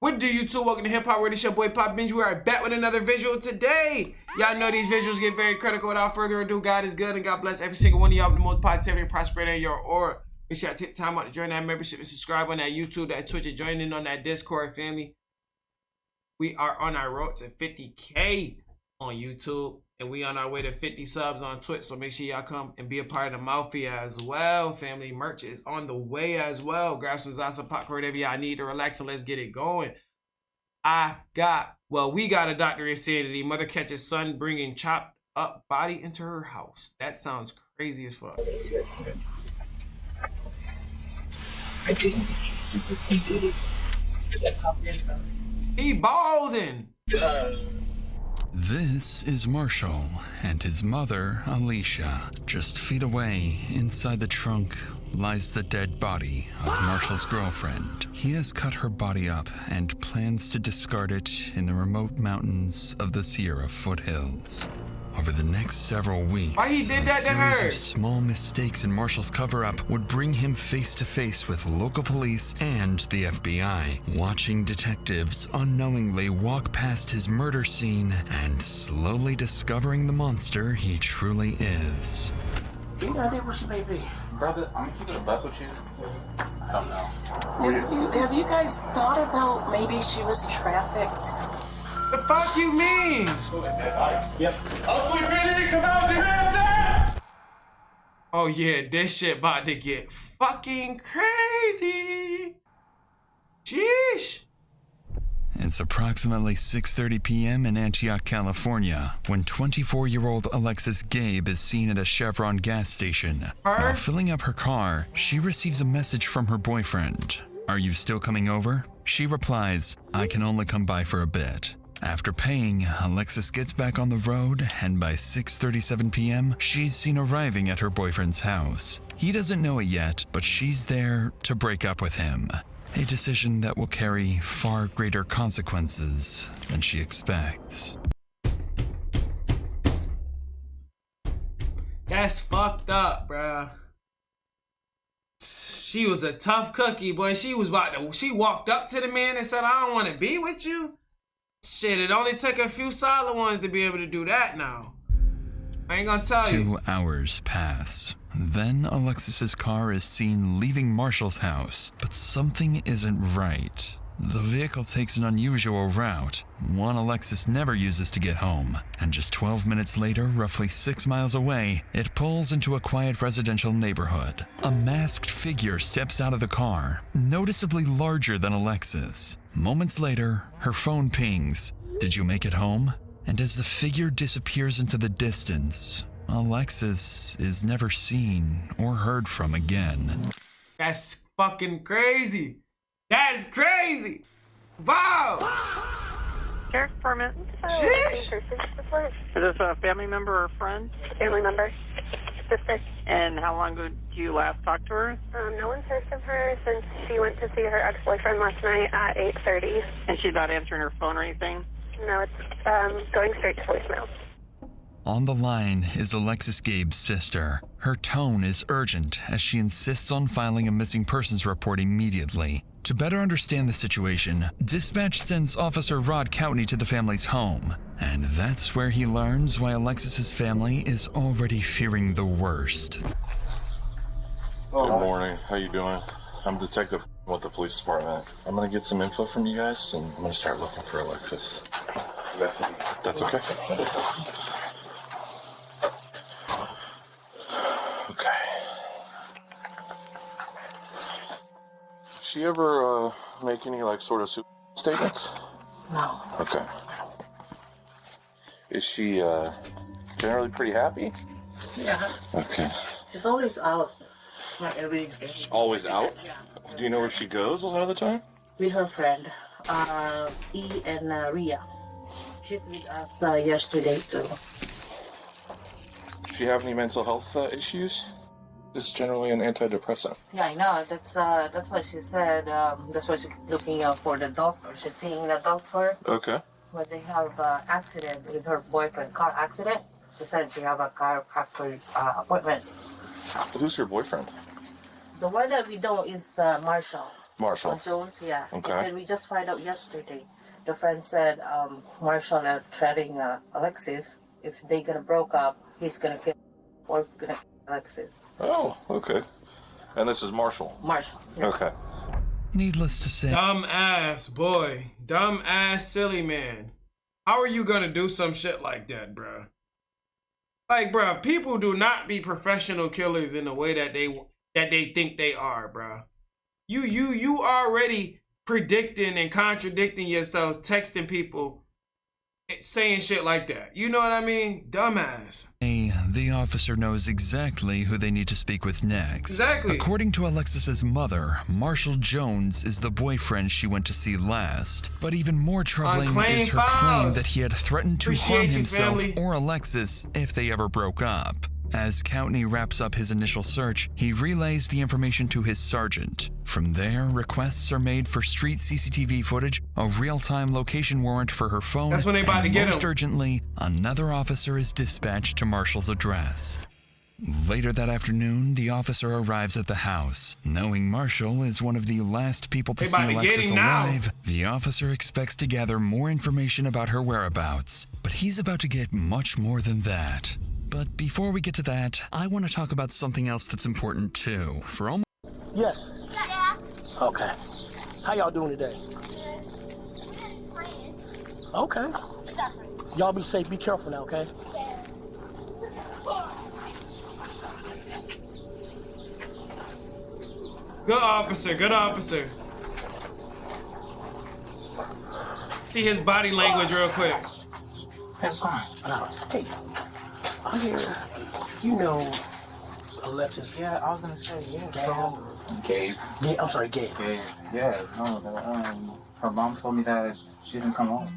What do you two? Welcome to Hip Hop World. It's your boy Papa Benji. We are back with another visual today. Y'all know these visuals get very critical. Without further ado, God is good and God bless every single one of y'all with the most positivity and prosperity in your aura. Make sure y'all take the time out to join that membership and subscribe on that YouTube, that Twitch, and join in on that Discord family. We are on our road to 50K on YouTube, and we on our way to 50 subs on Twitch. So make sure y'all come and be a part of the Mafia as well. Family merch is on the way as well. Grab some Zaza popcorn, whatever y'all need to relax, and let's get it going. We got a Dr. Insanity. Mother catches son bringing chopped up body into her house. That sounds crazy as fuck. He balding. This is Marshall and his mother, Alicia. Just feet away, inside the trunk, lies the dead body of Marshall's girlfriend. He has cut her body up and plans to discard it in the remote mountains of the Sierra foothills. Over the next several weeks, why he did that to her? A series of small mistakes in Marshall's cover-up would bring him face-to-face with local police and the FBI. Watching detectives unknowingly walk past his murder scene and slowly discovering the monster he truly is. Do you know where she may be? Brother, I'm gonna keep it a buck with you. I don't know. Have you guys thought about maybe she was trafficked? The fuck you mean? Yep. Ugly PD, come out with your hands up! Oh yeah, this shit about to get fucking crazy. Sheesh. It's approximately 6:30 p.m. in Antioch, California, when 24-year-old Alexis Gabe is seen at a Chevron gas station. While filling up her car, she receives a message from her boyfriend. "Are you still coming over?" She replies, "I can only come by for a bit." After paying, Alexis gets back on the road, and by 6:37 p.m., she's seen arriving at her boyfriend's house. He doesn't know it yet, but she's there to break up with him. A decision that will carry far greater consequences than she expects. That's fucked up, bruh. She was a tough cookie, boy. She walked up to the man and said, "I don't want to be with you." Shit, it only took a few solid ones to be able to do that now. I ain't gonna tell you. 2 hours pass. Then Alexis's car is seen leaving Marshall's house, but something isn't right. The vehicle takes an unusual route, one Alexis never uses to get home, and just 12 minutes later, roughly 6 miles away, it pulls into a quiet residential neighborhood. A masked figure steps out of the car, noticeably larger than Alexis. Moments later, her phone pings, "Did you make it home?" And as the figure disappears into the distance, Alexis is never seen or heard from again. That's fucking crazy. That's crazy. Wow. Sheriff's Department. Sheesh. Is this a family member or friend? Family member. Sister. And how long ago did you last talk to her? No one's heard from her since she went to see her ex-boyfriend last night at 8:30. And she's not answering her phone or anything? No, it's going straight to voicemail. On the line is Alexis Gabe's sister. Her tone is urgent as she insists on filing a missing persons report immediately. To better understand the situation, dispatch sends Officer Rod Coutney to the family's home. And that's where he learns why Alexis's family is already fearing the worst. Good morning. How you doing? I'm a detective with the police department. I'm gonna get some info from you guys, and I'm gonna start looking for Alexis. That's okay. Okay. She ever make any sort of statements? No. Okay. Is she generally pretty happy? Yeah. Okay. She's always out. Like every day. Always out? Yeah. Do you know where she goes a lot of the time? With her friend, E and Ria. She's with us yesterday too. Does she have any mental health issues? This is generally an antidepressant. Yeah, I know. That's what she said. That's why she's looking out for the doctor. She's seeing the doctor. Okay. When they have accident with her boyfriend, car accident. She said she have a chiropractor appointment. Who's your boyfriend? The one that we know is Marshall. Marshall. Jones, yeah. Okay. And we just find out yesterday. The friend said Marshall threatening Alexis. If they gonna broke up, he's gonna kill or gonna kill Alexis. Oh, okay. And this is Marshall. Marshall. Yeah. Okay. Needless to say, Dumb ass boy. Dumb ass silly man. How are you gonna do some shit like that, bruh? Like, bruh, people do not be professional killers in the way that they think they are, bruh. You already predicting and contradicting yourself, texting people, saying shit like that. You know what I mean? Dumbass. the officer knows exactly who they need to speak with next. Exactly. According to Alexis's mother, Marshall Jones is the boyfriend she went to see last. But even more troubling is her claim that he had threatened to harm himself or Alexis if they ever broke up. As Coutney wraps up his initial search, he relays the information to his sergeant. From there, requests are made for street CCTV footage, a real-time location warrant for her phone, That's when they about to get most him. urgently, another officer is dispatched to Marshall's address. Later that afternoon, the officer arrives at the house. Knowing Marshall is one of the last people to They see about to get Alexis him now. alive, the officer expects to gather more information about her whereabouts. But he's about to get much more than that. But before we get to that, I want to talk about something else that's important too. For almost Yes. Yeah. Okay. How y'all doing today? Okay. Y'all be safe. Be careful now, okay? Good officer, good officer. See his body language real quick. Hey, what's going on? Hey, I hear you know Alexis. Yeah, I was gonna say, yeah. So, Gabe. Yeah, I'm sorry, Gabe. Gabe. Yeah, no, her mom told me that she didn't come home.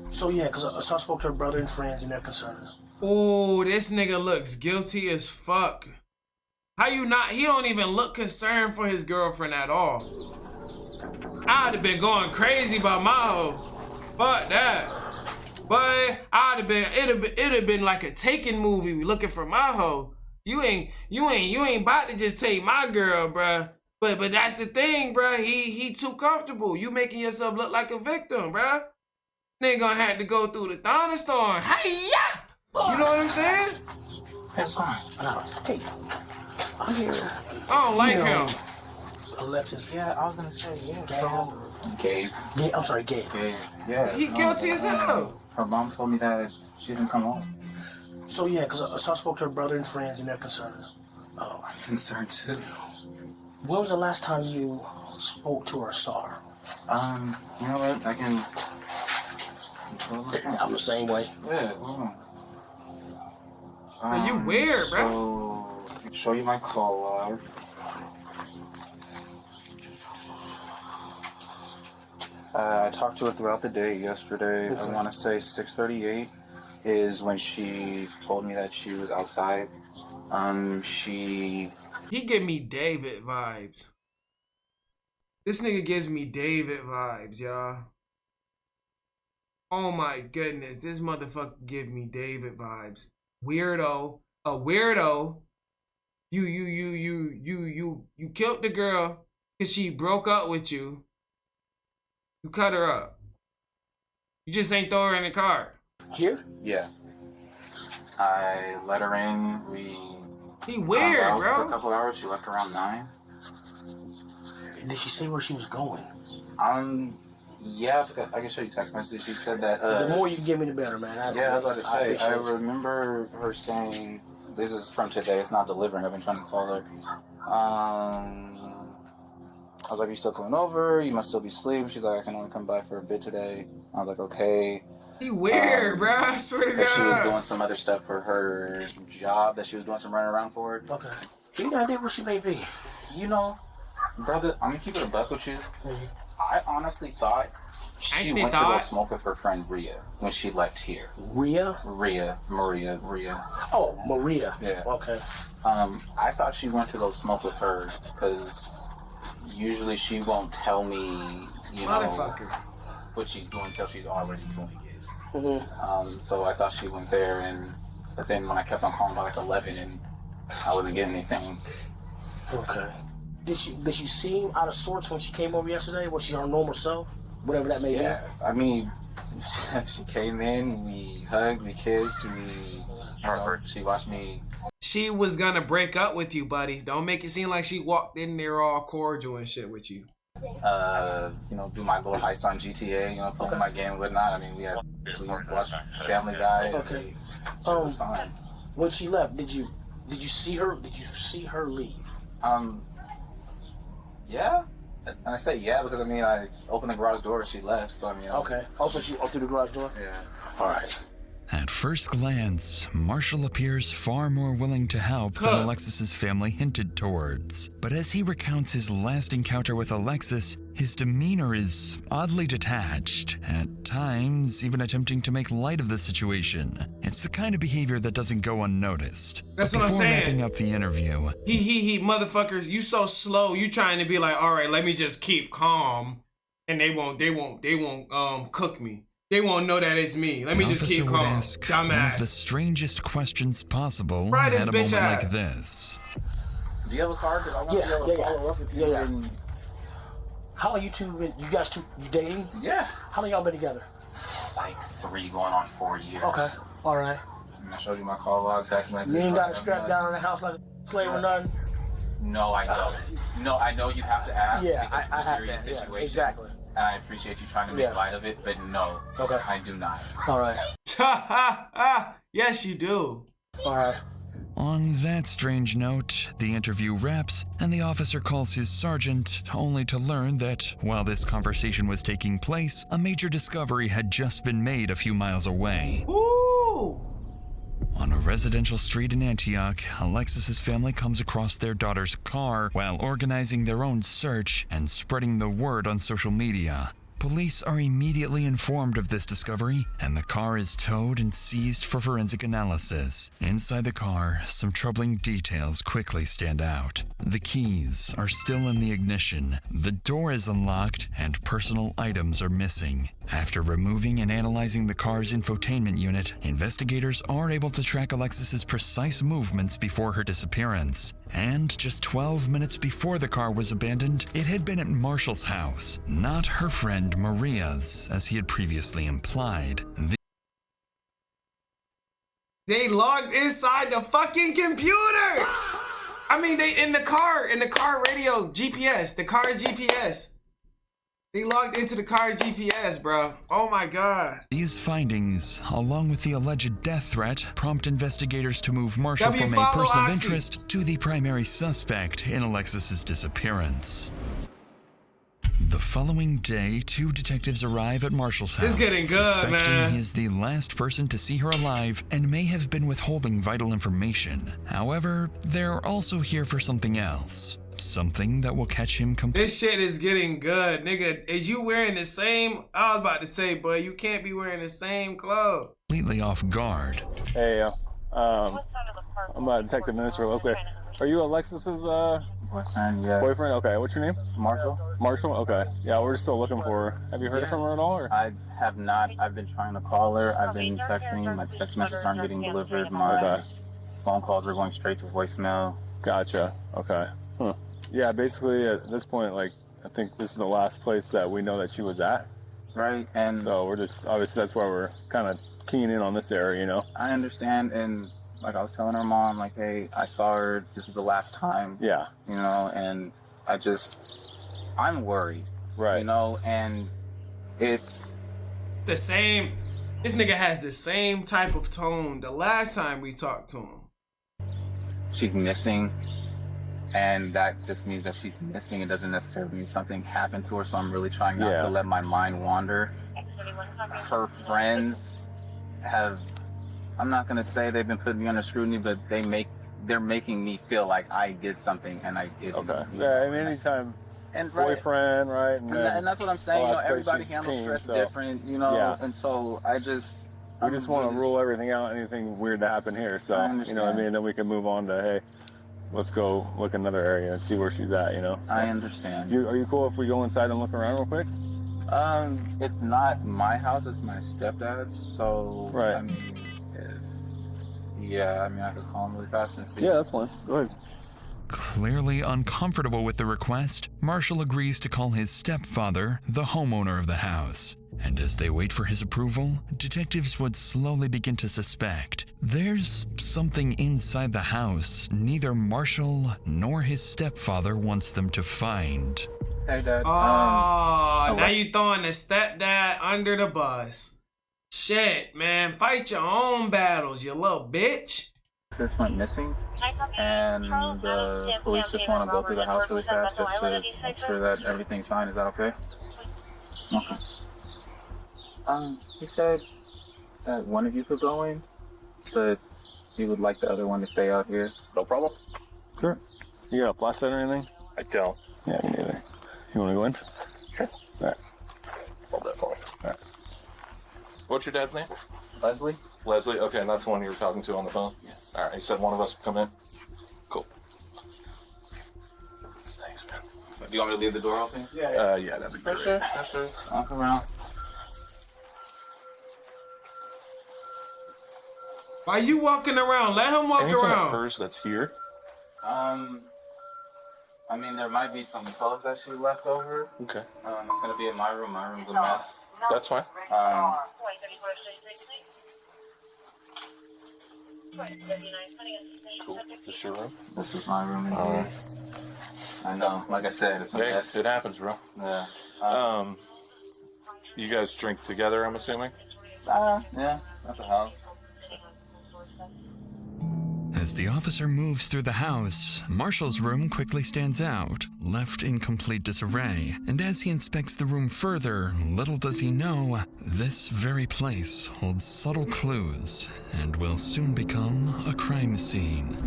So yeah, cause I spoke to her brother and friends, and they're concerned. Oh, this nigga looks guilty as fuck. How you not? He don't even look concerned for his girlfriend at all. I'd have been going crazy about my hoe. Fuck that. But I'd have been. It'd have been like a Taken movie looking for my hoe. You ain't about to just take my girl, bruh. But that's the thing, bruh. He too comfortable. You making yourself look like a victim, bruh. Nigga gonna have to go through the thunderstorm. Hey-ya! You know what I'm saying? Hey, what's going on? Hey, I hear I don't like him. Alexis. Yeah, I was gonna say, yeah. So, Gabe. Yeah, I'm sorry, Gabe. Gabe. Yeah. He guilty as hell. Her mom told me that she didn't come home. So yeah, cause I spoke to her brother and friends, and they're concerned. Oh, I'm concerned too. when was the last time you spoke to her or saw her? You know what? I can. I'm the same way. Yeah, hold on. You weird, bro. So, I can show you my call log. I talked to her throughout the day yesterday. I want to say 6:38 is when she told me that she was outside. He give me David vibes. This nigga gives me David vibes, y'all. Oh my goodness, this motherfucker give me David vibes. Weirdo, a weirdo. You killed the girl because she broke up with you. You cut her up. You just ain't throw her in the car. Here? Yeah. I let her in. He weird, out bro. for a couple hours. She left around 9. Did she say where she was going? Yeah, because I can show you text message. She said that. The more you can give me, the better, man. Yeah, I was about to say. I appreciate it. remember her saying, "This is from today. It's not delivering." I've been trying to call her. I was like, "You still coming over? You must still be asleep." She's like, "I can only come by for a bit today." I was like, "Okay." He weird, bro. I swear to God. She was doing some other stuff for her job that she was doing some running around for. Okay. You idea where she may be? You know, brother, I'm gonna keep it a buck with you. I honestly thought she went to go smoke with her friend Rhea when she left here. Maria. Oh, Maria. Yeah. Okay. I thought she went to go smoke with her because usually she won't tell me, you know, what she's doing until she's already doing it. So I thought she went there, but then when I kept on calling by like 11 and I wasn't getting anything. Okay. Did she seem out of sorts when she came over yesterday? Was she her normal self? Whatever that may be. Yeah, I mean, she came in, we hugged, we kissed, she watched me. She was gonna break up with you, buddy. Don't make it seem like she walked in there all cordial and shit with you. Do my little heist on GTA, play my game and whatnot. I mean, we watched Family Guy. Okay. It was fine. When she left, did you see her? Did you see her leave? Yeah. And I say yeah because I opened the garage door and she left. So Okay. Also, she opened the garage door. Yeah. All right. At first glance, Marshall appears far more willing to help than Alexis's family hinted towards. But as he recounts his last encounter with Alexis, his demeanor is oddly detached, at times even attempting to make light of the situation. It's the kind of behavior that doesn't go unnoticed. That's what I'm saying. Before wrapping up the interview, He, motherfuckers, you so slow. You trying to be like, all right, let me just keep calm, and they won't cook me. They won't know that it's me. Let me just keep calm. Ask one of the Dumbass. strangest questions possible Right, at a this bitch moment ass. like this. Do you have a car? Because I want to be able to follow up with you. Yeah. And How long you dating? yeah. How long y'all been together? Like 3 going on 4 years. Okay. All right. And I showed you my call log, text message. You ain't got a strap down in the house like a slave or nothing? No, I know. No, I know you have to ask. Yeah, because it's a I have serious to. Yeah, situation. exactly. And I appreciate you trying to make light of it, but no. Okay. I do not. All right. Yes, you do. All right. On that strange note, the interview wraps, and the officer calls his sergeant, only to learn that, while this conversation was taking place, a major discovery had just been made a few miles away. Ooh. On a residential street in Antioch, Alexis's family comes across their daughter's car while organizing their own search and spreading the word on social media. Police are immediately informed of this discovery, and the car is towed and seized for forensic analysis. Inside the car, some troubling details quickly stand out. The keys are still in the ignition, the door is unlocked, and personal items are missing. After removing and analyzing the car's infotainment unit, investigators are able to track Alexis's precise movements before her disappearance. And just 12 minutes before the car was abandoned, it had been at Marshall's house, not her friend Maria's, as he had previously implied. They logged inside the fucking computer. I mean, they in the car radio, GPS. The car's GPS. They logged into the car's GPS, bro. Oh my God. These findings, along with the alleged death threat, prompt investigators to move Marshall from a person of interest to the primary suspect in Alexis's disappearance. The following day, 2 detectives arrive at Marshall's house, It's getting good, suspecting man. he is the last person to see her alive and may have been withholding vital information. However, they're also here for something else. Something that will catch him completely. This shit is getting good, nigga. Is you wearing the same? I was about to say, boy, you can't be wearing the same clothes. Completely off guard. Hey, I'm a detective minister real quick. Are you Alexis's Boyfriend, yeah. boyfriend? Okay, what's your name? Marshall? Marshall? Okay. Yeah, we're still looking for her. Have you heard from her at all? Or? I have not. I've been trying to call her. I've been texting. My text messages aren't getting delivered. My phone calls are going straight to voicemail. Gotcha. Okay. Huh. Yeah, basically at this point, I think this is the last place that we know that she was at. Right, and so we're just, obviously that's why we're kind of keying in on this area, I understand, and I was telling her mom, hey, I saw her, this is the last time. Yeah. And I'm worried. Right. And it's the same. This nigga has the same type of tone the last time we talked to him. She's missing. And that just means that she's missing. It doesn't necessarily mean something happened to her, so I'm really trying not to let my mind wander. Her friends have, I'm not going to say they've been putting me under scrutiny, but they're making me feel like I did something and I didn't. Okay. Yeah, I mean, anytime boyfriend, right? And that's what I'm saying. Everybody handles stress different, and so we just want to rule everything out, anything weird to happen here. So, you know what I mean? Then we can move on to, hey, let's go look another area and see where she's at, I understand. Are you cool if we go inside and look around real quick? It's not my house, it's my stepdad's, so, right. I mean, I could call him really fast and see. Yeah, that's fine. Go ahead. Clearly uncomfortable with the request, Marshall agrees to call his stepfather, the homeowner of the house. And as they wait for his approval, detectives would slowly begin to suspect there's something inside the house neither Marshall nor his stepfather wants them to find. Hey, Dad. Now you throwing the stepdad under the bus. Shit, man. Fight your own battles, you little bitch. This went missing, and the police just want to go through the house really fast just to make sure that everything's fine. Is that okay? Okay. He said that one of you could go in, but he would like the other one to stay out here. No problem. Sure. You got a flashlight or anything? I don't. Yeah, me neither. You want to go in? Sure. All right. Hold that for me. All right. What's your dad's name? Leslie? Leslie? Okay, and that's the one you were talking to on the phone? Yes. All right, you said one of us would come in? Cool. Thanks, man. Do you want me to leave the door open? Yeah, that'd be For great. sure. For sure. Walk around. Why you walking around? Let him walk Anything around. of hers that's here? I mean, there might be some clothes that she left over. Okay. It's gonna be in my room. My room's a mess. That's fine. Cool. This your room? This is my room in here. I know. Like I said, it's a Hey, mess. it happens, bro. Yeah. You guys drink together, I'm assuming? Yeah. At the house. As the officer moves through the house, Marshall's room quickly stands out, left in complete disarray. And as he inspects the room further, little does he know, this very place holds subtle clues and will soon become a crime scene.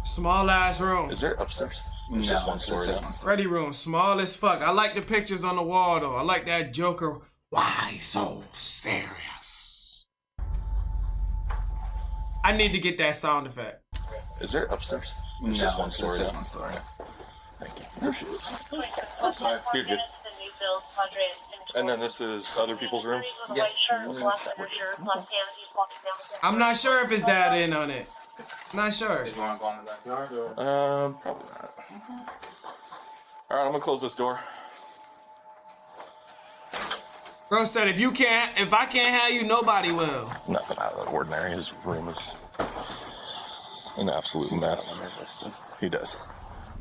Small ass room. Is there upstairs? No, It's just one story. just one story. Ready room. Small as fuck. I like the pictures on the wall though. I like that Joker. Why so serious? I need to get that sound effect. Is there upstairs? It's No, just one it's story. just one story. Thank you. Appreciate it. You're good. And then this is other people's rooms? Yeah. I'm not sure if it's that in on it. Not sure. Did you want to go in the backyard or? Probably not. All right, I'm gonna close this door. Bro said if I can't have you, nobody will. Nothing out of the ordinary. His room is an absolute mess. He does.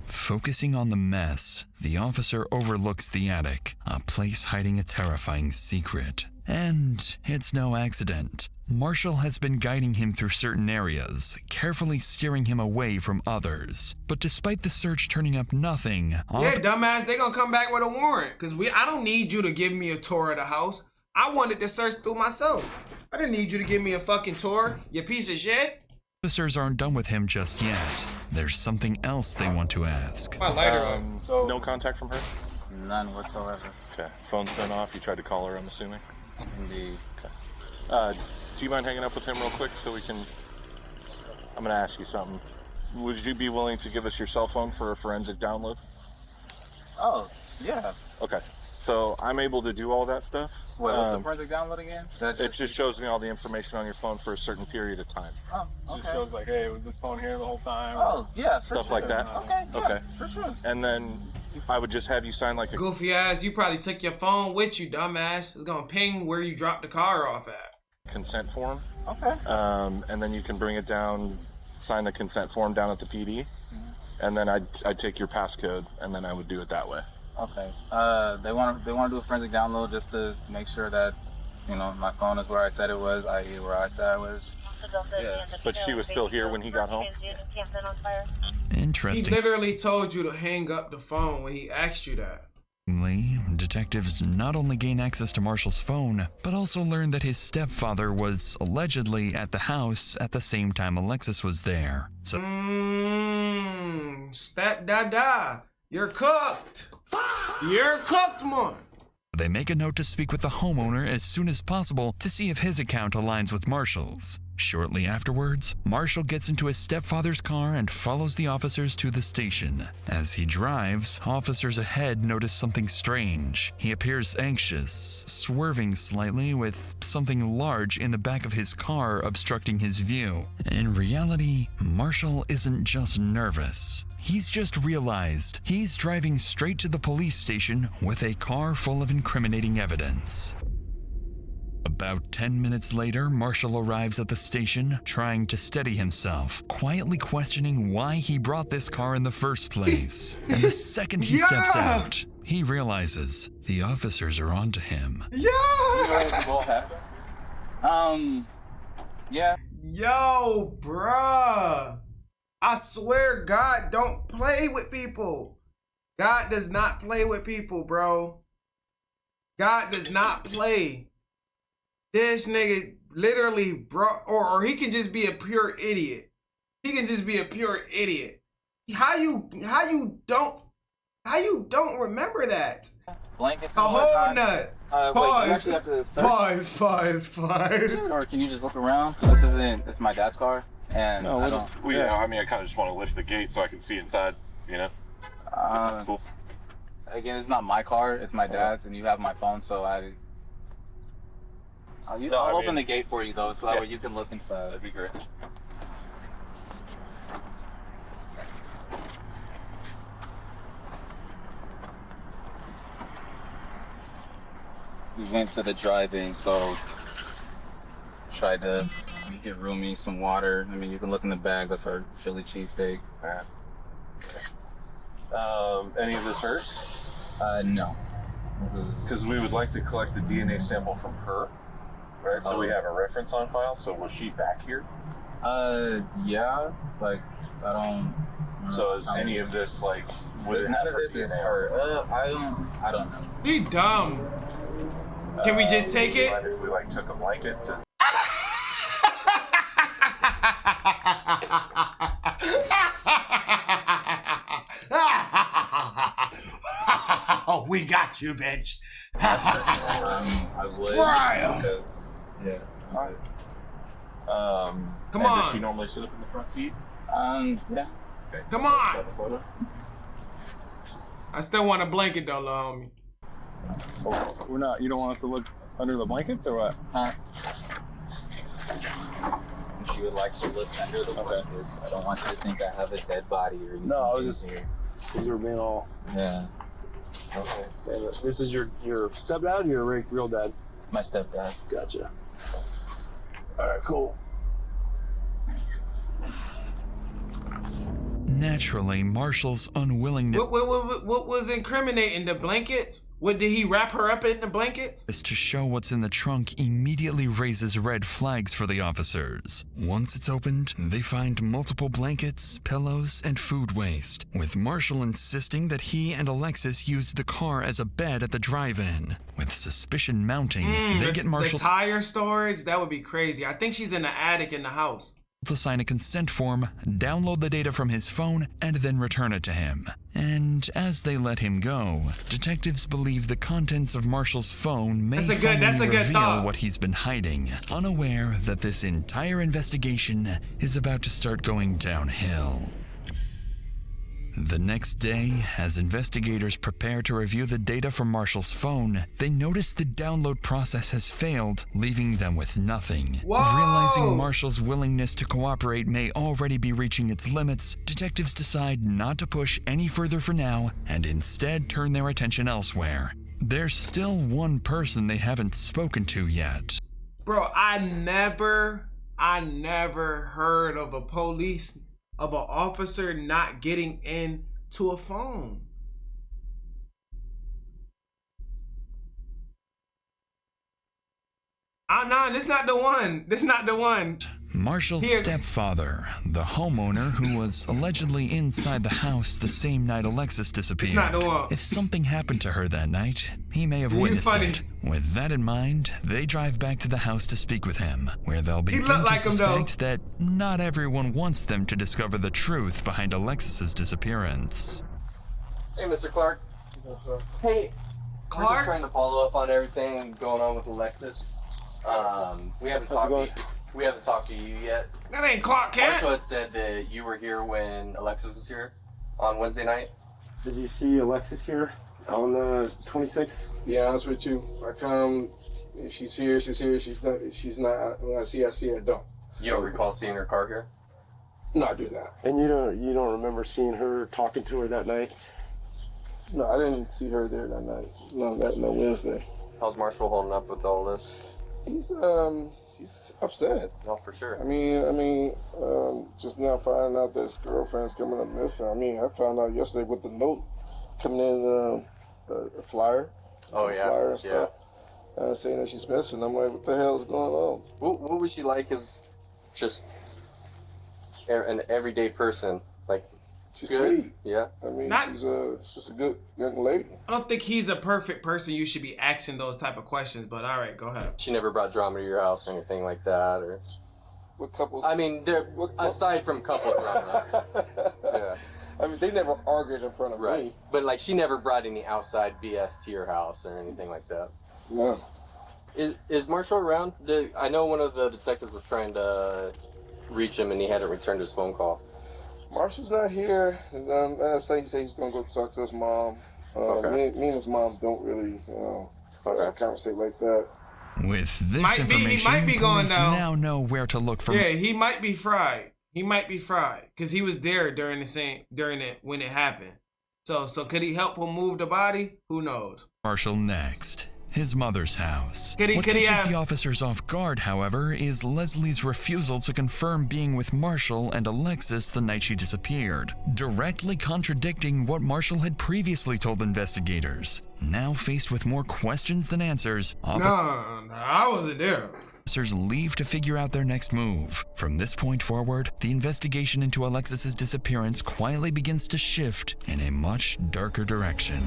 Focusing on the mess, the officer overlooks the attic, a place hiding a terrifying secret. And it's no accident. Marshall has been guiding him through certain areas, carefully steering him away from others. But despite the search turning up nothing, Yeah, dumbass, they gonna come back with a warrant. Cause I don't need you to give me a tour of the house. I wanted to search through myself. I didn't need you to give me a fucking tour, you piece of shit. officers aren't done with him just yet. There's something else they want to ask. My lighter No contact from her? None whatsoever. Okay. Phone's been off. You tried to call her, I'm assuming? Indeed. Okay. Do you mind hanging up with him real quick so we can... I'm going to ask you something. Would you be willing to give us your cell phone for a forensic download? Oh, yeah. Okay. So I'm able to do all that stuff. What's the forensic download again? It just shows me all the information on your phone for a certain period of time. Oh, okay. It shows like, hey, was this phone here the whole time? Oh, yeah, for Stuff sure. like that? Okay, yeah, Okay. for sure. And then I would just have you sign like a... Goofy ass, you probably took your phone with you, dumbass. It's gonna ping where you dropped the car off at. consent form. Okay. And then you can bring it down, sign the consent form down at the PD. And then I'd take your passcode, and then I would do it that way. Okay. They want to do a forensic download just to make sure that, you know, my phone is where I said it was, i.e. where I said I was. Yeah. But she was still here when he got home? He Interesting. literally told you to hang up the phone when he asked you that. Detectives not only gain access to Marshall's phone, but also learn that his stepfather was allegedly at the house at the same time Alexis was there. So Step-dada, you're cooked. You're cooked, man. They make a note to speak with the homeowner as soon as possible to see if his account aligns with Marshall's. Shortly afterwards, Marshall gets into his stepfather's car and follows the officers to the station. As he drives, officers ahead notice something strange. He appears anxious, swerving slightly with something large in the back of his car obstructing his view. In reality, Marshall isn't just nervous. He's just realized he's driving straight to the police station with a car full of incriminating evidence. About 10 minutes later, Marshall arrives at the station, trying to steady himself, quietly questioning why he brought this car in the first place. And the second he steps out, he realizes the officers are onto him. Yeah. Yo, bruh. I swear God don't play with people. God does not play with people, bro. God does not play. This nigga literally brought, or he can just be a pure idiot. He can just be a pure idiot. How you don't remember that? Blankets. A whole nut. Pause. Pause. Or can you just look around? This it's my dad's car, and I mean, I kind of just want to lift the gate so I can see inside. You know, if that's cool. Again, it's not my car; it's my dad's, and you have my phone, so I'll open the gate for you though, so that way you can look inside. That'd be great. We went to the drive-in, so tried to get Rumi some water. I mean, you can look in the bag. That's our Philly cheesesteak. Any of this hers? No. Because we would like to collect a DNA sample from her, right? So we have a reference on file. So was she back here? Yeah. Like, I don't. So is any of this like? None of this is her. I don't know. He dumb. Can we just take it? If we like took a blanket to. Oh, we got you, bitch. I would. Fry 'em. Because, yeah. Come on. Does she normally sit up in the front seat? Yeah. Okay. Come on. I still want a blanket though, little homie. Oh, we're not. You don't want us to look under the blankets or what? She would like to look under the blankets. I don't want you to think I have a dead body or anything. No, I was just because you were being all. Yeah. Okay. So this is your stepdad or your real dad? My stepdad. Gotcha. All right, cool. Naturally, Marshall's unwillingness What was incriminating? The blankets? What, did he wrap her up in the blankets? to show what's in the trunk immediately raises red flags for the officers. Once it's opened, they find multiple blankets, pillows, and food waste, with Marshall insisting that he and Alexis used the car as a bed at the drive-in. With suspicion mounting, they get Marshall the tire storage? That would be crazy. I think she's in the attic in the house. to sign a consent form, download the data from his phone, and then return it to him. And as they let him go, detectives believe the contents of Marshall's phone may finally reveal what he's been hiding, unaware that this entire investigation is about to start going downhill. The next day, as investigators prepare to review the data from Marshall's phone, they notice the download process has failed, leaving them with nothing. Whoa! Realizing Marshall's willingness to cooperate may already be reaching its limits, detectives decide not to push any further for now and instead turn their attention elsewhere. There's still one person they haven't spoken to yet. Bro, I never heard of an officer not getting into a phone. Nah, this not the one. This not the one. Marshall's stepfather, the homeowner who was allegedly inside the house the same night Alexis disappeared. It's not the one. If something happened to her that night, he may have witnessed it. With that in mind, they drive back to the house to speak with him, where they'll begin to suspect that not everyone wants them to discover the truth behind Alexis's disappearance. Hey, Mr. Clark. Hey. We're just trying to follow up on everything going on with Alexis. We haven't talked to you yet. That ain't Clark Kent. Marshall had said that you were here when Alexis was here on Wednesday night. Did you see Alexis here on the 26th? Be honest with you, I come. If she's here, she's here. She's not. When I see her, I don't. You don't recall seeing her car here? No, I do not. And you don't remember seeing her, talking to her that night? No, I didn't see her there that night. No Wednesday. How's Marshall holding up with all this? He's upset. No, for sure. I mean, just now finding out that his girlfriend's coming up missing. I mean, I found out yesterday with the note coming in, a flyer. Oh yeah. Flyer and stuff. Saying that she's missing. I'm like, what the hell is going on? What was she like as just an everyday person? Like, she's good? Sweet. Yeah. I mean, she's just a good young lady. I don't think he's a perfect person you should be asking those type of questions, but all right, go ahead. She never brought drama to your house or anything like that, or? What couples? I mean, aside from couple drama. Yeah. I mean, they never argued in front of me. But like, she never brought any outside BS to your house or anything like that. No. Is Marshall around? I know one of the detectives was trying to reach him and he hadn't returned his phone call. Marshall's not here. Last thing he said he's gonna go talk to his mom. Me and his mom don't really, conversate like that. With this information, he might be going police down. now know where to look for. Yeah, he might be fried. He might be fried because he was there during when it happened. So could he help him move the body? Who knows? Marshall next. His mother's house. Could he catches the officers off guard, however, is Leslie's refusal to confirm being with Marshall and Alexis the night she disappeared, directly contradicting what Marshall had previously told investigators. Now faced with more questions than answers, No, I wasn't there. Officers leave to figure out their next move. From this point forward, the investigation into Alexis's disappearance quietly begins to shift in a much darker direction.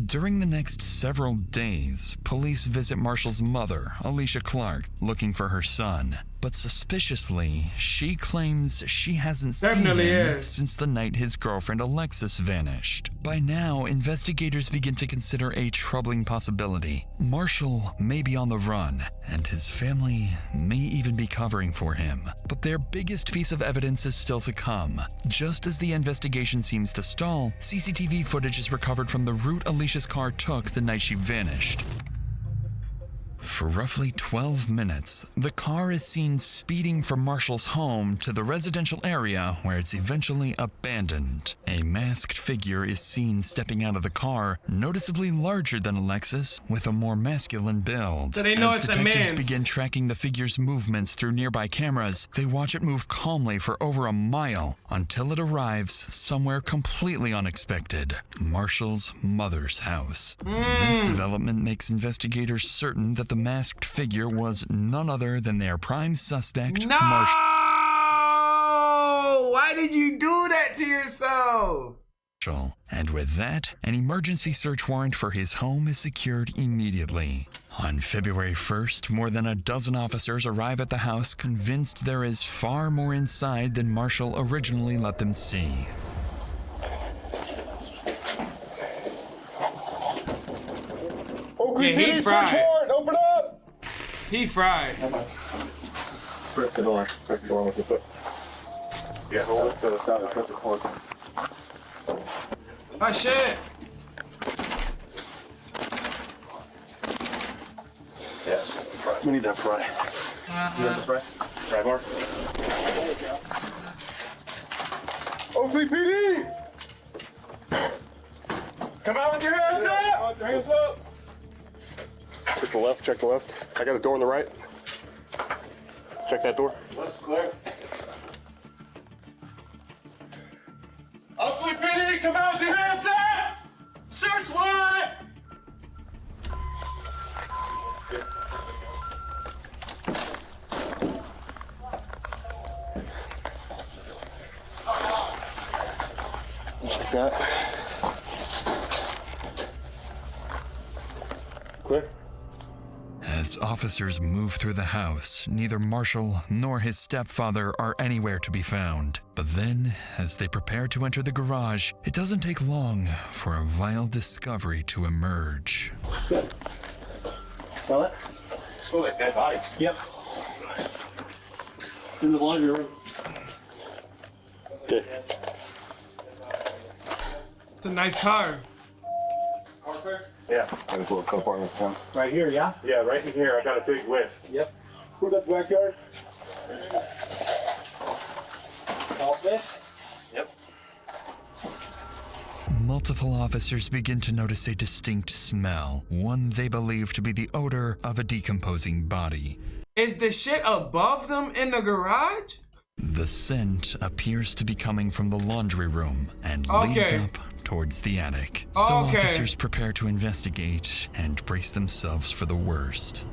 During the next several days, police visit Marshall's mother, Alicia Clark, looking for her son. But suspiciously, she claims she hasn't seen him since the night his girlfriend Alexis vanished. By now, investigators begin to consider a troubling possibility. Marshall may be on the run, and his family may even be covering for him. But their biggest piece of evidence is still to come. Just as the investigation seems to stall, CCTV footage is recovered from the route Alicia's car took the night she vanished. For roughly 12 minutes, the car is seen speeding from Marshall's home to the residential area where it's eventually abandoned. A masked figure is seen stepping out of the car, noticeably larger than Alexis, with a more masculine build. So they know As it's a detectives man. begin tracking the figure's movements through nearby cameras, they watch it move calmly for over a mile until it arrives somewhere completely unexpected: Marshall's mother's house. This development makes investigators certain that the masked figure was none other than their prime suspect, No! Marshall. Why did you do that to yourself? And with that, an emergency search warrant for his home is secured immediately. On February 1st, more than a dozen officers arrive at the house, convinced there is far more inside than Marshall originally let them see. Yeah, he fried. Open up! He fried. Press the door. Press the door with your foot. Yeah, hold it to the side and press it close. Oh shit. Yes. We need that fry. You got the fry? Fry bar? Oakley PD! Come out with your hands up! Hands up! Check the left, check the left. I got a door on the right. Check that door. Left's clear. Oakley PD, come out with your hands up! Search warrant! Check that. Clear. As As officers move through the house, neither Marshall nor his stepfather are anywhere to be found. But then, as they prepare to enter the garage, it doesn't take long for a vile discovery to emerge. Good. Smell it? Smell like dead body. Yep. In the laundry room. Okay. It's a nice car. Yeah. Got a little compartment down. Right here, yeah? Yeah, right in here. I got a big whiff. Yep. Where's that backyard? All space? Yep. Multiple officers begin to notice a distinct smell, one they believe to be the odor of a decomposing body. Is the shit above them in the garage? The scent appears to be coming from the laundry room and leads up towards the attic. So officers prepare to investigate and brace themselves for the worst.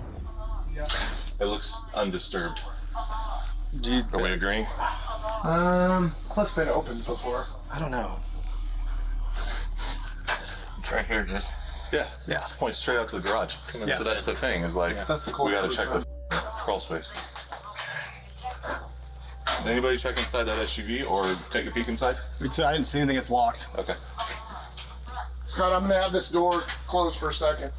It looks undisturbed. Are we agreeing? It's been opened before. I don't know. It's right here, dude. Yeah. It's points straight out to the garage. So that's the thing, is like, we gotta check the crawl space. Did anybody check inside that SUV or take a peek inside? I didn't see anything. It's locked. Okay. Scott, I'm gonna have this door closed for a second.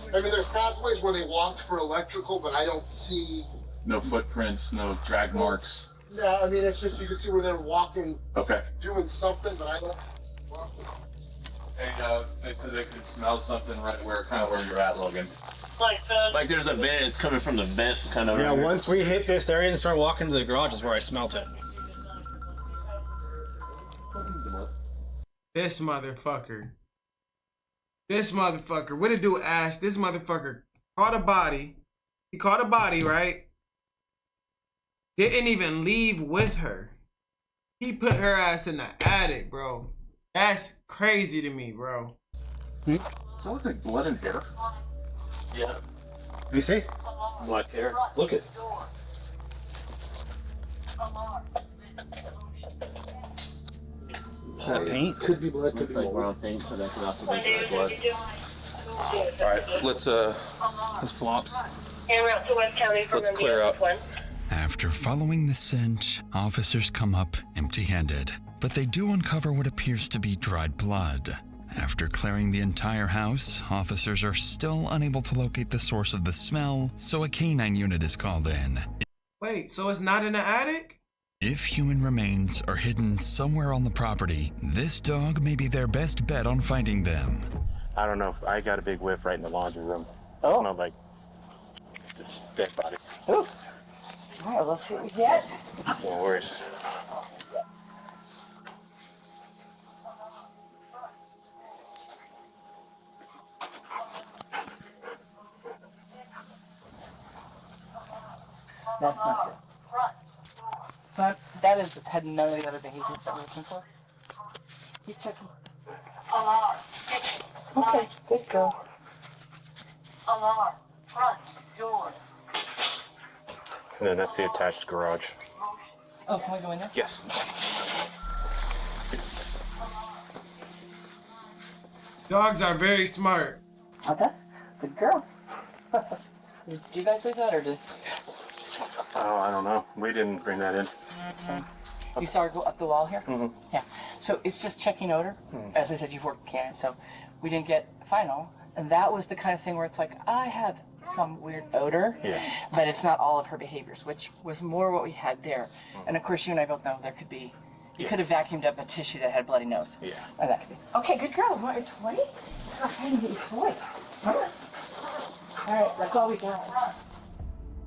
I mean, there's pathways where they walked for electrical, but I don't see. No footprints, no drag marks. Yeah, I mean, it's just you can see where they're walking, Okay. doing something, but I don't. Hey, they said they could smell something right where, kind of where you're at, Logan. Like there's a vent, it's coming from the vent kind of. Yeah, once we hit this area and start walking to the garage is where I smelt it. This motherfucker. What did do, Ash? This motherfucker caught a body. He caught a body, right? Didn't even leave with her. He put her ass in the attic, bro. That's crazy to me, bro. Does that look like blood and hair? Yeah. Let me see. Black hair. Look it. Paint? Could be blood, could Looks be like brown paint, but that could also be blood. Alright, let's This flops. let's clear out. After following the scent, officers come up empty-handed, but they do uncover what appears to be dried blood. After clearing the entire house, officers are still unable to locate the source of the smell, so a canine unit is called in. Wait, so it's not in the attic? If human remains are hidden somewhere on the property, this dog may be their best bet on finding them. I don't know. If I got a big whiff right in the laundry room. Oh. It smelled like just dead body. Ooh. All right, let's see what we get. No worries. That's not good. So that had none of the other behaviors that we're looking for. Keep checking. Okay, good girl. And then that's the attached garage. Oh, can we go in there? Yes. Dogs are very smart. Okay, good girl. Did you guys do that or did? Oh, I don't know. We didn't bring that in. That's fine. You saw her go up the wall here? Mm-hmm. Yeah. So it's just checking odor. As I said, you've worked canine, so we didn't get final. And that was the kind of thing where it's like, I have some weird odor, but it's not all of her behaviors, which was more what we had there. And of course, you and I both know there could be, you could have vacuumed up a tissue that had bloody nose. Yeah. And that could be. Okay, good girl. You want your toy? It's not saying to get your toy. All right, that's all we got.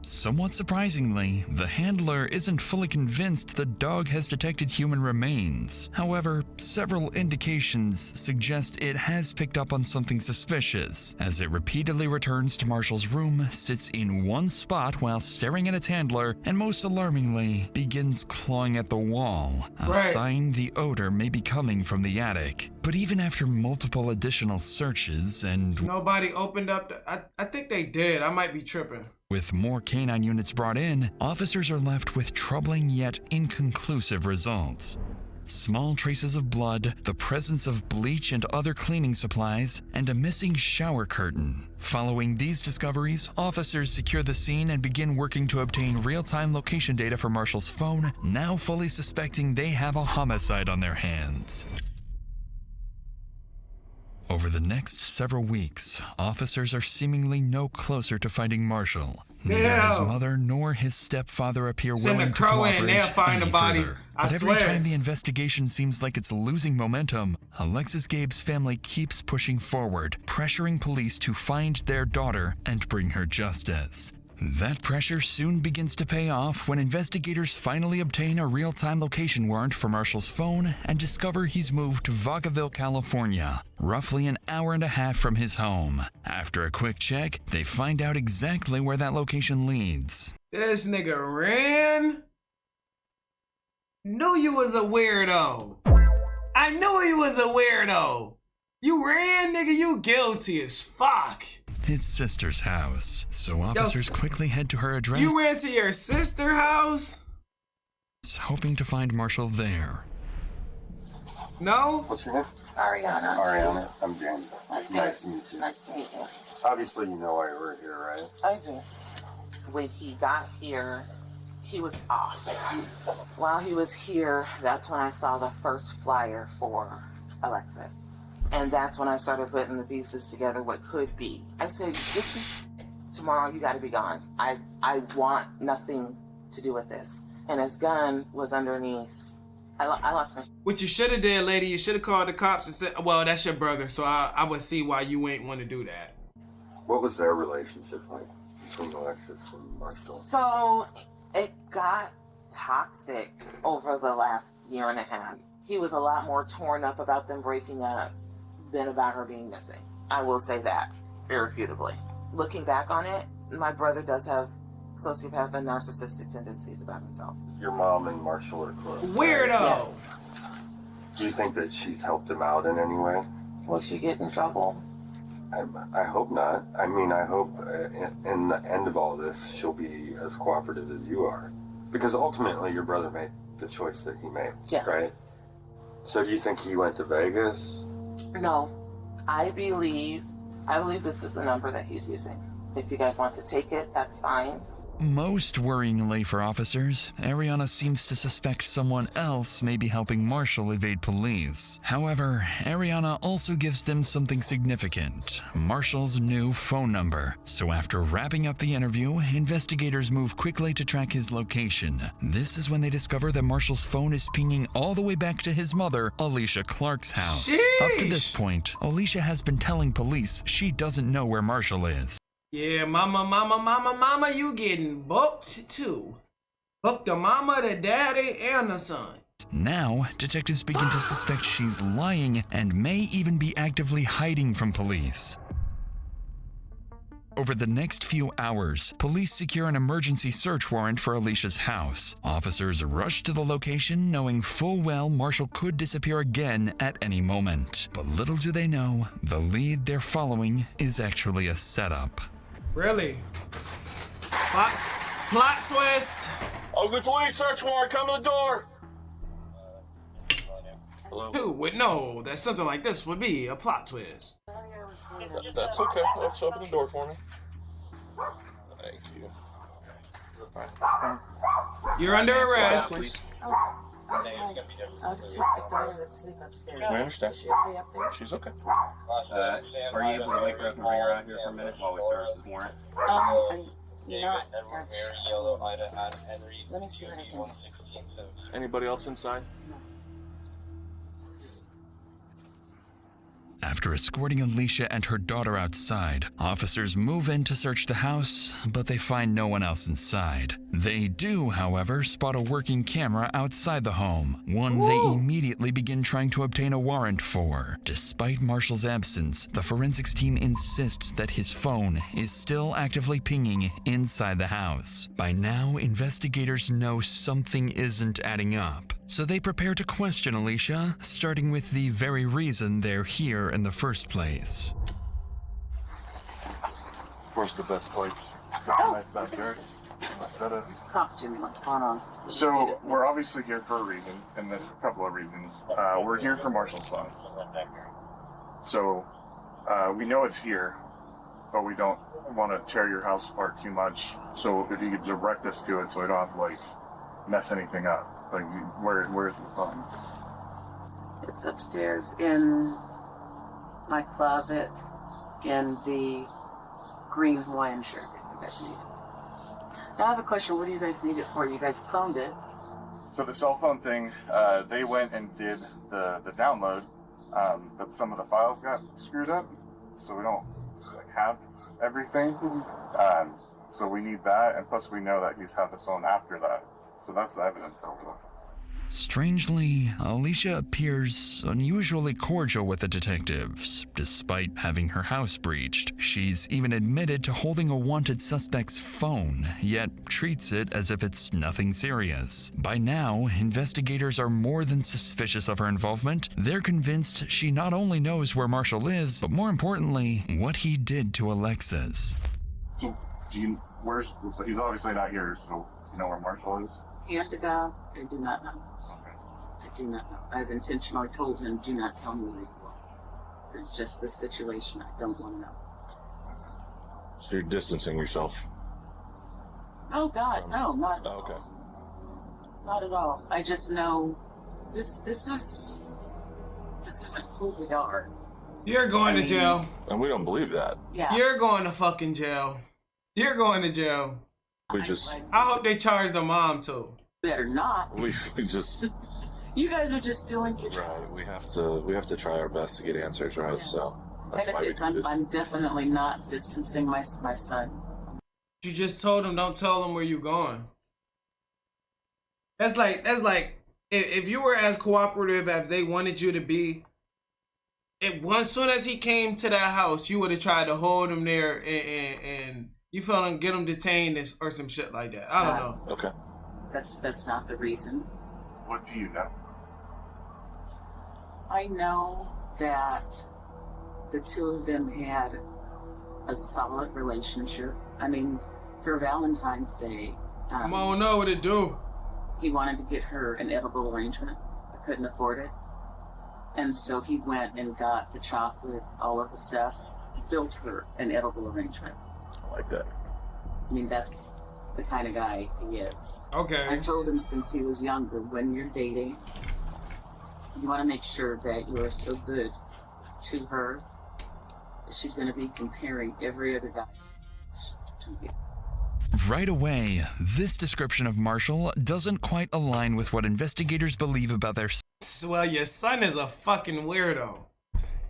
Somewhat surprisingly, the handler isn't fully convinced the dog has detected human remains. However, several indications suggest it has picked up on something suspicious, as it repeatedly returns to Marshall's room, sits in one spot while staring at its handler, and most alarmingly, begins clawing at the wall, a sign the odor may be coming from the attic. But even after multiple additional searches and nobody opened up I think they did. I might be tripping. With more canine units brought in, officers are left with troubling yet inconclusive results. small traces of blood, the presence of bleach and other cleaning supplies, and a missing shower curtain. Following these discoveries, officers secure the scene and begin working to obtain real-time location data for Marshall's phone, now fully suspecting they have a homicide on their hands. Over the next several weeks, officers are seemingly no closer to finding Marshall. Neither his mother nor his stepfather appear willing to cooperate they'll find the body. further. I But swear. every time the investigation seems like it's losing momentum, Alexis Gabe's family keeps pushing forward, pressuring police to find their daughter and bring her justice. That pressure soon begins to pay off when investigators finally obtain a real-time location warrant for Marshall's phone and discover he's moved to Vacaville, California, roughly an hour and a half from his home. After a quick check, they find out exactly where that location leads. This nigga ran. Knew you was a weirdo. I knew he was a weirdo. You ran, nigga. You guilty as fuck. His sister's house. So officers quickly head to her address. You ran to your sister's house? Hoping to find Marshall there. No? What's your name? Ariana. Ariana. I'm James. Nice to meet you. Nice to meet you. Obviously, you know why we're here, right? I do. When he got here, he was off. While he was here, that's when I saw the first flyer for Alexis. And that's when I started putting the pieces together, what could be. I said, tomorrow you gotta be gone. I want nothing to do with this. And his gun was underneath. I lost my... What you should have did, lady, you should have called the cops and said, well, that's your brother, so I would see why you ain't want to do that. What was their relationship like between Alexis and Marshall? So, it got toxic over the last year and a half. He was a lot more torn up about them breaking up than about her being missing. I will say that, irrefutably. Looking back on it, my brother does have sociopath and narcissistic tendencies about himself. Your mom and Marshall are close. Weirdo! Yes. Do you think that she's helped him out in any way? Will she get in trouble? I hope not. I mean, I hope in the end of all this, she'll be as cooperative as you are. Because ultimately, your brother made the choice that he made, yes. Right? So do you think he went to Vegas? No. I believe this is the number that he's using. If you guys want to take it, that's fine. Most worryingly for officers, Ariana seems to suspect someone else may be helping Marshall evade police. However, Ariana also gives them something significant, Marshall's new phone number. So after wrapping up the interview, investigators move quickly to track his location. This is when they discover that Marshall's phone is pinging all the way back to his mother, Alicia Clark's house. Sheesh. Up to this point, Alicia has been telling police she doesn't know where Marshall is. Yeah, mama, you getting booked too. Booked the mama, the daddy, and the son. Now, detectives begin to suspect she's lying and may even be actively hiding from police. Over the next few hours, police secure an emergency search warrant for Alicia's house. Officers rush to the location knowing full well Marshall could disappear again at any moment. But little do they know, the lead they're following is actually a setup. Really? Plot twist. Ugly police search warrant, come to the door. Hello? Dude, wait, no, that something like this would be a plot twist. That's okay. Let's open the door for me. Thank you. You're under arrest. Autistic daughter that sleep upstairs. I understand. Is she okay up there? She's okay. Are you able to wake her up and bring her out here for a minute while we service this warrant? I'm not actually. Let me see what I can do. Anybody else inside? After escorting Alicia and her daughter outside, officers move in to search the house, but they find no one else inside. They do, however, spot a working camera outside the home, one they immediately begin trying to obtain a warrant for. Despite Marshall's absence, the forensics team insists that his phone is still actively pinging inside the house. By now, investigators know something isn't adding up. So they prepare to question Alicia, starting with the very reason they're here in the first place. Where's the best place? Nice backyard. Talk to me. What's going on? So we're obviously here for a reason, and there's a couple of reasons. We're here for Marshall's phone. So we know it's here, but we don't want to tear your house apart too much. So if you could direct us to it, so we don't have to like mess anything up. Like where is the phone? It's upstairs in my closet in the green Hawaiian shirt. If you guys need it. Now I have a question. What do you guys need it for? You guys cloned it. So the cell phone thing, they went and did the download, but some of the files got screwed up, so we don't like, have everything. So we need that, and plus we know that he's had the phone after that. So that's the evidence that we're looking. Strangely, Alicia appears unusually cordial with the detectives, despite having her house breached. She's even admitted to holding a wanted suspect's phone, yet treats it as if it's nothing serious. By now, investigators are more than suspicious of her involvement. They're convinced she not only knows where Marshall is, but more importantly, what he did to Alexis. So, he's obviously not here, so you know where Marshall is? Hand to God, I do not know. I do not know. I've intentionally told him, do not tell me where you are. It's just this situation. I don't want to know. So you're distancing yourself? Oh God, no, not at all. Okay. Not at all. I just know this isn't who we are. You're going to jail. And we don't believe that. Yeah. You're going to fucking jail. You're going to jail. I hope they charge the mom too. Better not. We just. You guys are just doing your job. Right. We have to try our best to get answers right. Yeah. So that's why we do this. I'm definitely not distancing my son. You just told him, don't tell him where you going. That's like if you were as cooperative as they wanted you to be. As soon as he came to that house, you would have tried to hold him there and you felt him, get him detained or some shit like that. I don't know. Okay. That's not the reason. What do you know? I know that the two of them had a solid relationship. I mean, for Valentine's Day, I don't know what to do. He wanted to get her an edible arrangement. I couldn't afford it. And so he went and got the chocolate, all of the stuff, built her an edible arrangement. I like that. I mean, that's the kind of guy he is. Okay. I told him since he was younger, when you're dating, you want to make sure that you are so good to her that she's going to be comparing every other guy to you. Right away, this description of Marshall doesn't quite align with what investigators believe about their Well, your son is a fucking weirdo.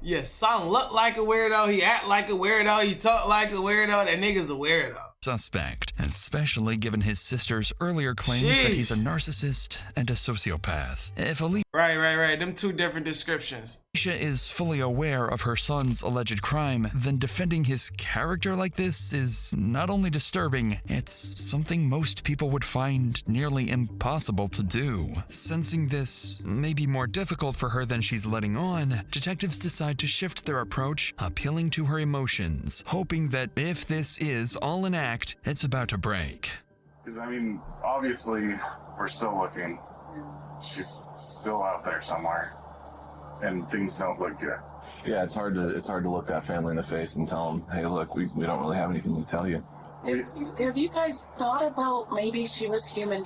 Your son look like a weirdo, he act like a weirdo, he talk like a weirdo, that nigga's a weirdo. Suspect, especially given his sister's earlier claims that he's a narcissist and a sociopath. If Alicia Right. Them two different descriptions. is fully aware of her son's alleged crime, then defending his character like this is not only disturbing, it's something most people would find nearly impossible to do. Sensing this may be more difficult for her than she's letting on, detectives decide to shift their approach, appealing to her emotions, hoping that if this is all an act, it's about to break. Because, I mean, obviously, we're still looking. She's still out there somewhere. And things don't look good. Yeah, it's hard to look that family in the face and tell them, hey, look, we don't really have anything to tell you. Have you guys thought about maybe she was human?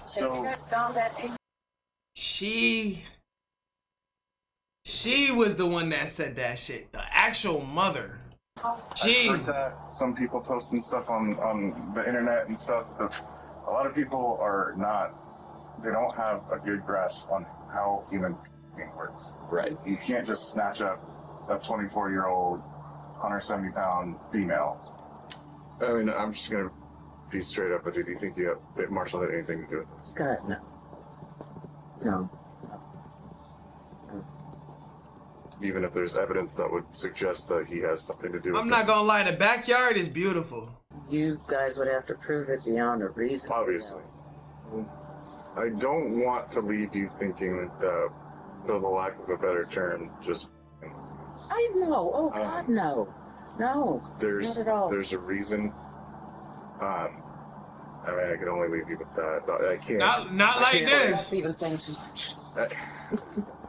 So, have you guys found that? She was the one that said that shit. The actual mother. I've heard that some people posting stuff on the internet and stuff, but a lot of people are not, they don't have a good grasp on how human works. Right. You can't just snatch up a 24-year-old, 170-pound female. I mean, I'm just going to be straight up with you. Do you think Marshall had anything to do with this? God, no. Even if there's evidence that would suggest that he has something to do with it. I'm not gonna lie, the backyard is beautiful. You guys would have to prove it beyond a reason. Obviously. I don't want to leave you thinking that, for the lack of a better term, just... I know. Oh, God, no. No, not at all. There's a reason. I mean, I can only leave you with that. But I can't. Not like this. That's even saying too much.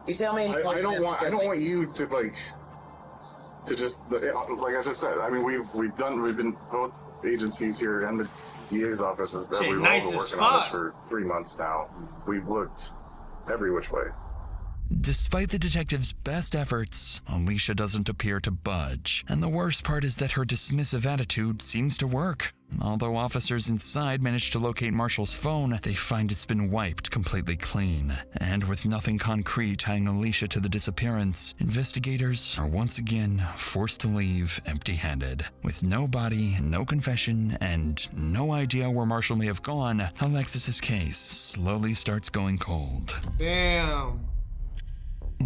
You tell me. I don't want you to just like I just said. I mean, we've been both agencies here and the DA's office that we've all been working on this for 3 months now. We've looked every which way. Despite the detective's best efforts, Alicia doesn't appear to budge. And the worst part is that her dismissive attitude seems to work. Although officers inside manage to locate Marshall's phone, they find it's been wiped completely clean. And with nothing concrete tying Alicia to the disappearance, investigators are once again forced to leave empty-handed. With no body, no confession, and no idea where Marshall may have gone, Alexis's case slowly starts going cold. Damn.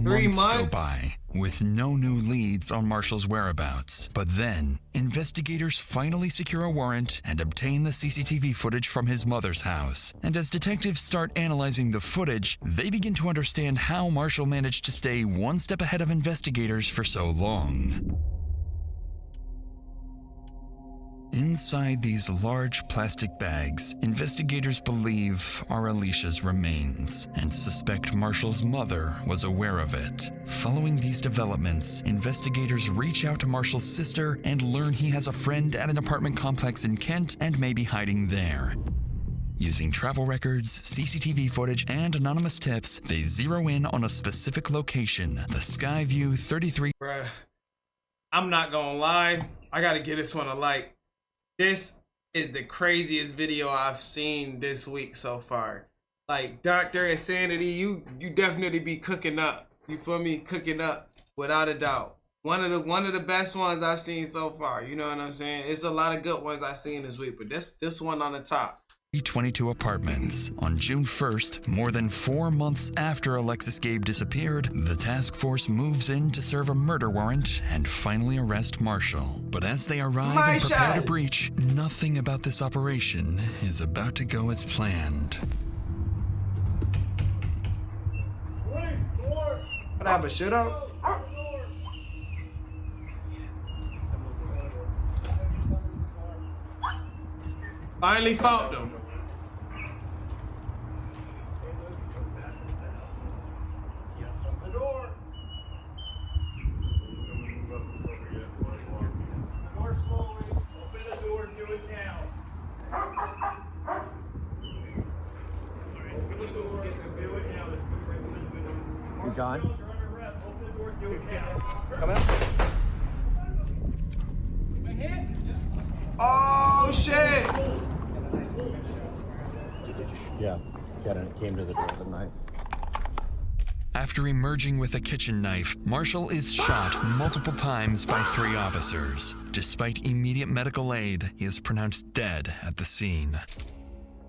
3 Months months go by with no new leads on Marshall's whereabouts. But then, investigators finally secure a warrant and obtain the CCTV footage from his mother's house. And as detectives start analyzing the footage, they begin to understand how Marshall managed to stay one step ahead of investigators for so long. Inside these large plastic bags, investigators believe are Alicia's remains and suspect Marshall's mother was aware of it. Following these developments, investigators reach out to Marshall's sister and learn he has a friend at an apartment complex in Kent and may be hiding there. Using travel records, CCTV footage, and anonymous tips, they zero in on a specific location, the Skyview 33. Bruh, I'm not gonna lie, I gotta give this one a like. This is the craziest video I've seen this week so far. Like, Dr. Insanity, you definitely be cooking up. You feel me? Cooking up, without a doubt. One of the best ones I've seen so far. You know what I'm saying? It's a lot of good ones I've seen this week, but this one on the top. 22 apartments. On June 1st, more than 4 months after Alexis Gabe disappeared, the task force moves in to serve a murder warrant and finally arrest Marshall. But as they arrive and prepare to breach, nothing about this operation is about to go as planned. What happened? Shut up. Finally found them. John? Come in. Oh shit! Yeah, came to the door with a knife. After emerging with a kitchen knife, Marshall is shot multiple times by 3 officers. Despite immediate medical aid, he is pronounced dead at the scene.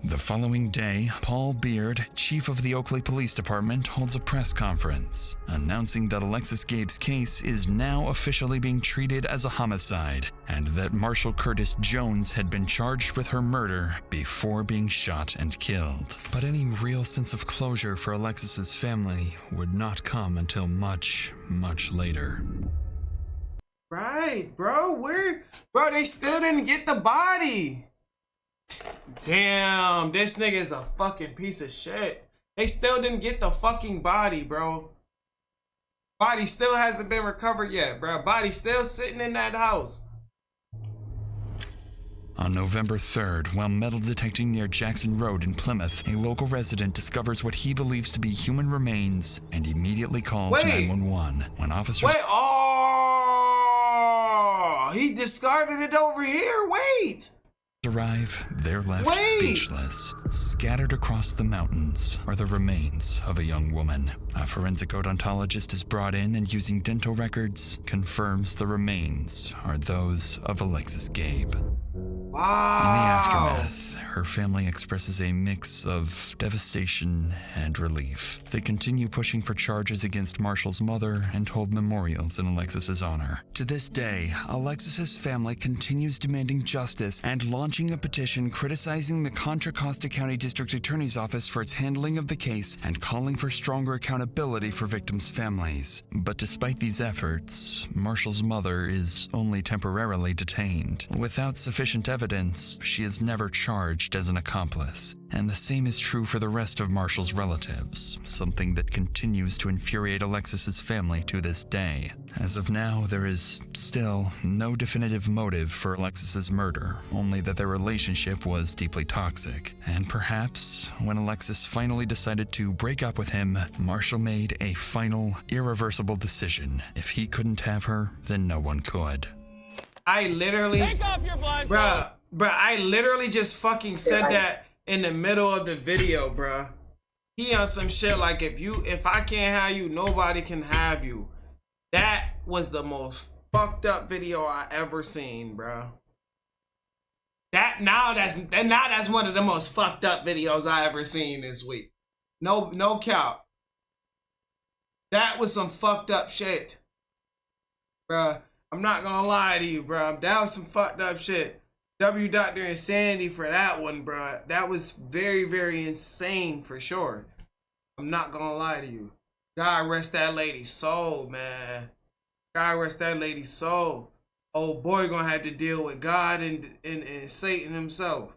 The following day, Paul Beard, chief of the Oakley Police Department, holds a press conference, announcing that Alexis Gabe's case is now officially being treated as a homicide, and that Marshall Curtis Jones had been charged with her murder before being shot and killed. But any real sense of closure for Alexis's family would not come until much, much later. Right, bro. Bro, they still didn't get the body. Damn, this nigga is a fucking piece of shit. They still didn't get the fucking body, bro. Body still hasn't been recovered yet, bro. Body still sitting in that house. On November 3rd, while metal detecting near Jackson Road in Plymouth, a local resident discovers what he believes to be human remains and immediately calls 911. When officers... Oh! He discarded it over here. Wait! Arrive, they're left speechless. Scattered across the mountains are the remains of a young woman. A forensic odontologist is brought in and, using dental records, confirms the remains are those of Alexis Gabe. Wow. In the aftermath, her family expresses a mix of devastation and relief. They continue pushing for charges against Marshall's mother and hold memorials in Alexis's honor. To this day, Alexis's family continues demanding justice and launching a petition criticizing the Contra Costa County District Attorney's Office for its handling of the case and calling for stronger accountability for victims' families. But despite these efforts, Marshall's mother is only temporarily detained. Without sufficient evidence, she is never charged charged as an accomplice. And the same is true for the rest of Marshall's relatives, something that continues to infuriate Alexis's family to this day. As of now, there is still no definitive motive for Alexis's murder, only that their relationship was deeply toxic. And perhaps, when Alexis finally decided to break up with him, Marshall made a final, irreversible decision. If he couldn't have her, then no one could. I literally, Take off your blindfold. bruh, I literally just fucking said that in the middle of the video, bruh. He on some shit like, if I can't have you, nobody can have you. That was the most fucked up video I ever seen, bruh. Now that's one of the most fucked up videos I ever seen this week. No cap. That was some fucked up shit, bruh. I'm not gonna lie to you, bro. That was some fucked up shit. W Dr. Insanity for that one, bro. That was very, very insane for sure. I'm not gonna lie to you. God rest that lady's soul, man. God rest that lady's soul. Old boy gonna have to deal with God and Satan himself.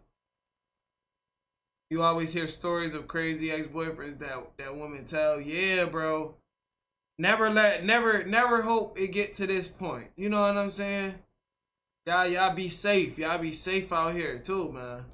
You always hear stories of crazy ex-boyfriends that women tell. Yeah, bro. Never hope it get to this point. You know what I'm saying? Y'all be safe. Y'all be safe out here too, man.